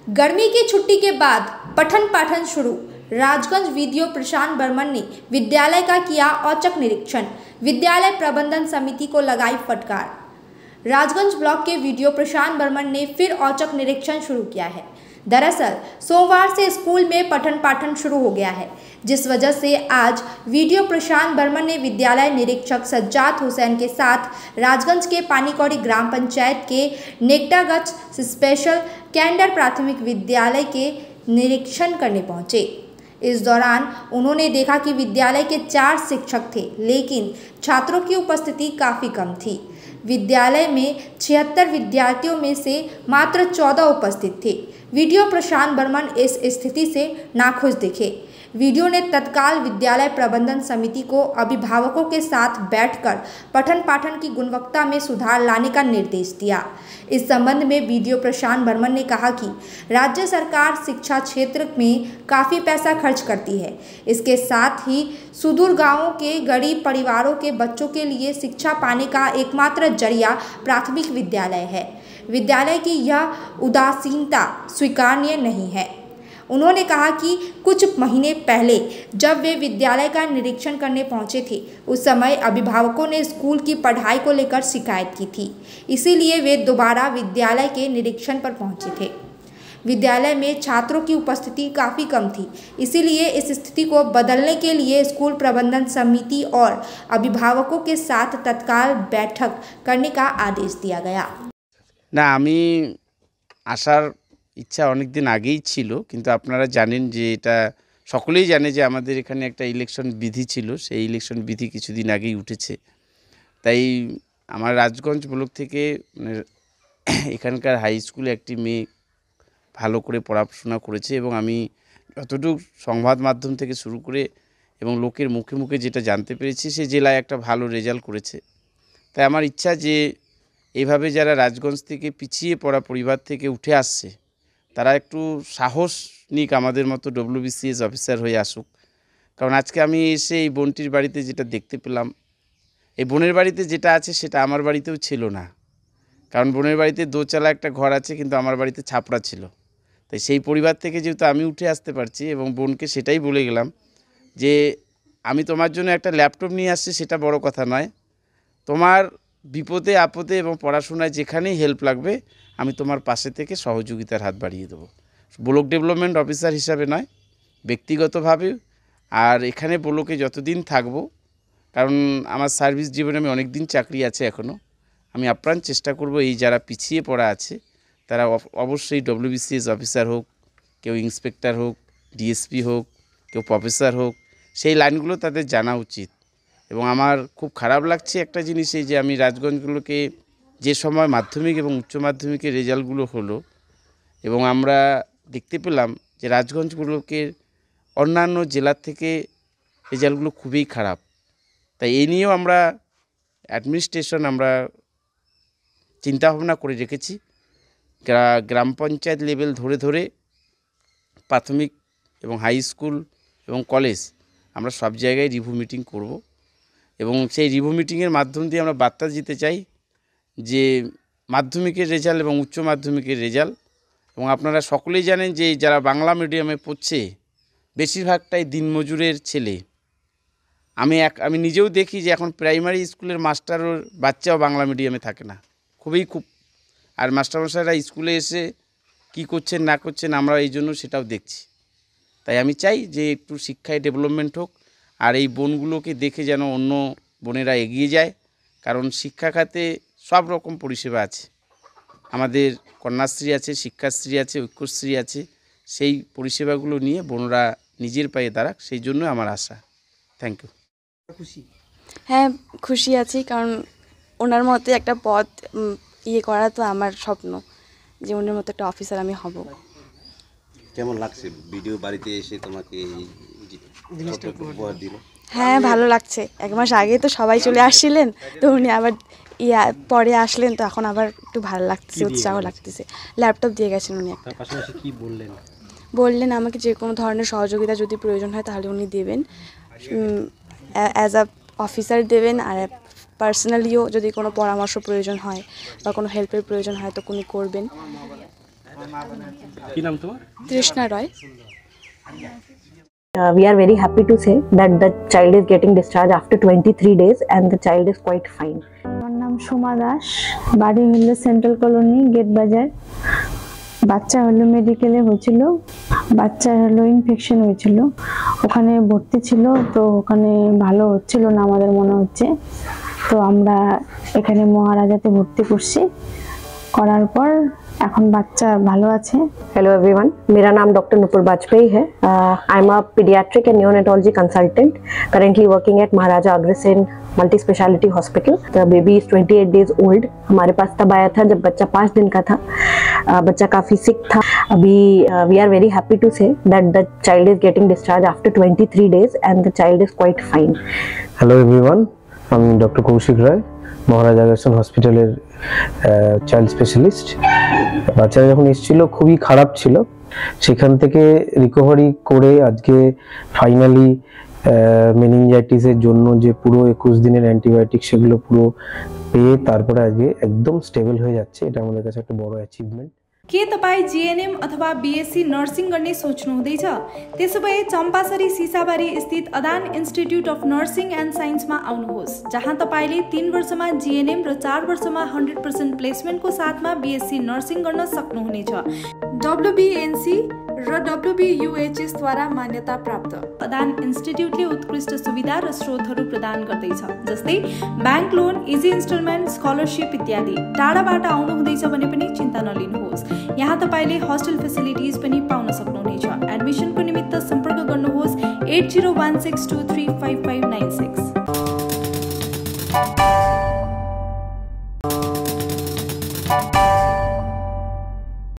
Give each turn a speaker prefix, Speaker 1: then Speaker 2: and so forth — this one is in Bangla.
Speaker 1: गर्मी की छुट्टी के बाद पठन पाठन शुरू। राजगंज वीडियो प्रशांत बर्मन ने विद्यालय का किया औचक निरीक्षण। विद्यालय प्रबंधन समिति को लगाई फटकार। राजगंज ब्लॉक के वीडियो प्रशांत बर्मन ने फिर औचक निरीक्षण शुरू किया है। दरअसल सोमवार से स्कूल में पठन पाठन शुरू हो गया है, जिस वजह से आज वीडियो प्रशांत बर्मन ने विद्यालय निरीक्षक सज्जाद हुसैन के साथ राजगंज के पानीकौड़ी ग्राम पंचायत के नेकटागच स्पेशल कैंडर प्राथमिक विद्यालय के निरीक्षण करने पहुंचे। इस दौरान उन्होंने देखा कि विद्यालय के 4 शिक्षक थे, लेकिन छात्रों की उपस्थिति काफ़ी कम थी। विद्यालय में 76 विद्यार्थियों में से मात्र 14 उपस्थित थे। वीडियो प्रशांत बर्मन इस स्थिति से नाखुश दिखे। वीडियो ने तत्काल विद्यालय प्रबंधन समिति को अभिभावकों के साथ बैठकर पठन पाठन की गुणवत्ता में सुधार लाने का निर्देश दिया। इस संबंध में वीडियो प्रशांत बर्मन ने कहा कि राज्य सरकार शिक्षा क्षेत्र में काफ़ी पैसा खर्च करती है। इसके साथ ही सुदूर गांवों के गरीब परिवारों के बच्चों के लिए शिक्षा पाने का एकमात्र जरिया प्राथमिक विद्यालय है। विद्यालय की यह उदासीनता स्वीकार्य नहीं है। उन्होंने कहा कि कुछ महीने पहले जब वे विद्यालय का निरीक्षण करने पहुंचे थे, उस समय अभिभावकों ने स्कूल की पढ़ाई को लेकर शिकायत की थी। इसीलिए वे दोबारा विद्यालय के निरीक्षण पर पहुंचे थे। विद्यालय में छात्रों की उपस्थिति काफ़ी कम थी, इसीलिए इस स्थिति को बदलने के लिए स्कूल प्रबंधन समिति और अभिभावकों के साथ तत्काल बैठक करने का आदेश दिया गया।
Speaker 2: ना आमी आसार इच्छा अनेक दिन আগেই ছিল, কিন্তু আপনারা জানেন যে এটা সকলেই জানে যে আমাদের এখানে একটা ইলেকশন বিধি ছিল, সেই ইলেকশন বিধি কিছুদিন আগেই উঠেছে। তাই আমার রাজগঞ্জ ব্লক থেকে মানে এখানকার হাই স্কুলে একটি মেয়ে ভালো করে পড়াশোনা করেছে এবং আমি যতটুকু সংবাদ মাধ্যম থেকে শুরু করে এবং লোকের মুখে মুখে যেটা জানতে পেরেছি, সে জেলায় একটা ভালো রেজাল্ট করেছে। তাই আমার ইচ্ছা যে এইভাবে যারা রাজগঞ্জ থেকে পিছিয়ে পড়া পরিবার থেকে উঠে আসছে তারা একটু সাহস নিক, আমাদের মতো ডব্লিউবিসিএস অফিসার হয়ে আসুক। কারণ আজকে আমি এসে এই বোনটির বাড়িতে যেটা দেখতে পেলাম, এই বোনের বাড়িতে যেটা আছে সেটা আমার বাড়িতেও ছিল না। কারণ বোনের বাড়িতে দোতলা একটা ঘর আছে, কিন্তু আমার বাড়িতে ছাপড়া ছিল। তাই সেই পরিবার থেকে যেহেতু আমি উঠে আসতে পারছি এবং বোনকে সেটাই বলে গেলাম যে আমি তোমার জন্য একটা ল্যাপটপ নিয়ে আসছি, সেটা বড় কথা নয়, তোমার বিপদে আপদে এবং পড়াশোনায় যেখানেই হেল্প লাগবে আমি তোমার পাশে থেকে সহযোগিতার হাত বাড়িয়ে দেবো। ব্লক ডেভেলপমেন্ট অফিসার হিসাবে নয়, ব্যক্তিগতভাবে। আর এখানে ব্লকে যতদিন থাকবো, কারণ আমার সার্ভিস জীবনে আমি অনেক দিন চাকরি আছে এখনও, আমি আপ্রাণ চেষ্টা করব এই যারা পিছিয়ে পড়া আছে তারা অবশ্যই ডব্লিউবিসিএস অফিসার হোক, কেউ ইন্সপেক্টর হোক, ডিএসপি হোক, কেউ প্রফেসর হোক, সেই লাইনগুলো তাদের জানা উচিত। এবং আমার খুব খারাপ লাগছে একটা জিনিস, এই যে আমি রাজগঞ্জগুলোকে যে সময় মাধ্যমিক এবং উচ্চ মাধ্যমিকের রেজাল্টগুলো হলো এবং আমরা দেখতে পেলাম যে রাজগঞ্জগুলোকে অন্যান্য জেলার থেকে রেজাল্টগুলো খুবই খারাপ। তাই এই নিয়েও আমরা অ্যাডমিনিস্ট্রেশন আমরা চিন্তাভাবনা করে রেখেছি। গ্রাম পঞ্চায়েত লেভেল ধরে ধরে প্রাথমিক এবং হাই স্কুল এবং কলেজ আমরা সব জায়গায় রিভিউ মিটিং করব এবং সেই রিভিউ মিটিংয়ের মাধ্যম দিয়ে আমরা বার্তা দিতে চাই যে মাধ্যমিকের রেজাল্ট এবং উচ্চ মাধ্যমিকের রেজাল্ট, এবং আপনারা সকলেই জানেন যে যারা বাংলা মিডিয়ামে পড়ছে বেশিরভাগটাই দিনমজুরের ছেলে। আমি নিজেও দেখি যে এখন প্রাইমারি স্কুলের মাস্টারের বাচ্চাও বাংলা মিডিয়ামে থাকে না, খুব আর মাস্টারমশাইরা স্কুলে এসে কি করছেন না করছেন আমরা এই জন্য সেটাও দেখছি। তাই আমি চাই যে একটু শিক্ষায় ডেভেলপমেন্ট হোক, আর এই বোনগুলোকে দেখে যেন অন্য বোনেরা এগিয়ে যায়। কারণ শিক্ষা খাতে সব রকম পরিষেবা আছে, আমাদের কন্যাশ্রী আছে, শিক্ষাশ্রী আছে, ঐক্যশ্রী আছে, সেই পরিষেবাগুলো নিয়ে বোনরা নিজের পায়ে দাঁড়াক, সেই জন্য আমার আশা। Thank you.
Speaker 3: খুশি? হ্যাঁ, খুশি আছি, কারণ ওনার মতো একটা পদ করা তো আমার স্বপ্ন, যে ওনার মতো একটা অফিসার আমি হব।
Speaker 4: কেমন লাগছে ভিডিও বাড়িতে এসে তোমাকে উপহার দিল?
Speaker 3: হ্যাঁ, ভালো লাগছে। 1 মাস আগে তো সবাই চলে আসছিলেন, তো উনি আবার পরে আসলেন, তো এখন আবার একটু ভালো লাগতেছে, উৎসাহ লাগতেছে। ল্যাপটপ দিয়ে গেছেন উনি একটা।
Speaker 5: পাশাপাশি কি বললেন?
Speaker 3: বললেন আমাকে যে কোনো ধরনের সহযোগিতা যদি প্রয়োজন হয় তাহলে উনি দেবেন, অ্যাজ আ অফিসার দেবেন, আর পার্সোনালিও যদি কোনো পরামর্শ প্রয়োজন হয় বা কোনো হেল্পের প্রয়োজন হয় তো উনি করবেন।
Speaker 5: কি নাম তোমার?
Speaker 3: তৃষ্ণা রয়।
Speaker 6: We are very happy to say that the child is getting discharged after 23 days and the child is quite fine.
Speaker 7: আমার নাম সুমা দাস, বাড়ি হলো সেন্ট্রাল কলোনি গেট বাজার। বাচ্চা হলো মেডিকেলে হয়েছিল, বাচ্চার হলো ইনফেকশন হয়েছিল, ওখানে ভর্তি ছিল, তো ওখানে ভালো হচ্ছিল না আমাদের মনে হচ্ছে, তো আমরা এখানে মহারাজাতে ভর্তি করছি, করার পর এখন বাচ্চা ভালো আছে।
Speaker 6: Hello everyone, मेरा नाम डॉक्टर नुपुर बाजपेयी है। I am a paediatric and neonatology consultant currently working at Maharaja Agrasen multi speciality hospital. The baby is 28 days old। हमारे पास तब आया था जब बच्चा 5 दिन का था। बच्चा काफ़ी सिक था। अभी we are very happy to say that the child is getting discharge after 23 days and the child is quite fine।
Speaker 8: Hello everyone, আমি ডক্টর কৌশিক রায়, মহারাজা আগ্রাসন হসপিটালের চাইল্ড স্পেশালিস্ট। বাচ্চারা যখন এসেছিল খুবই খারাপ ছিল, সেখান থেকে রিকভারি করে আজকে ফাইনালি মেনিনজাইটিসের জন্য যে পুরো 21 দিনের অ্যান্টিবায়োটিক সেগুলো পুরো পেয়ে তারপরে আজকে একদম স্টেবল হয়ে যাচ্ছে। এটা আমাদের কাছে একটা বড় অ্যাচিভমেন্ট।
Speaker 9: के तपाईँ जीएनएम अथवा बीएससी नर्सिङ गर्ने सोच्नु हुँदैछ? त्यसो भए चम्पासरी सिसाबारी स्थित अदान इन्स्टिट्युट अफ नर्सिङ एन्ड साइन्समा आउनुहोस्, जहाँ तपाईँले 3 वर्षमा जीएनएम र 4 वर्षमा 100% प्लेसमेन्टको साथमा बीएससी नर्सिङ गर्न सक्नुहुनेछ। WBNC र WBUHS द्वारा मान्यता प्राप्त अदान इन्स्टिट्युटले उत्कृष्ट सुविधा र स्रोतहरू प्रदान गर्दैछ, जस्तै bank loan, easy instalment, scholarship इत्यादि। टाढाबाट आउनुहुँदैछ भने पनि चिन्ता नलिनुहोस्, यहाँ तपाईँले होस्टेल फेसिलिटिज पनि पाउन सक्नुहुनेछ। एडमिसनको निमित्त सम्पर्क गर्नुहोस् 8016235596।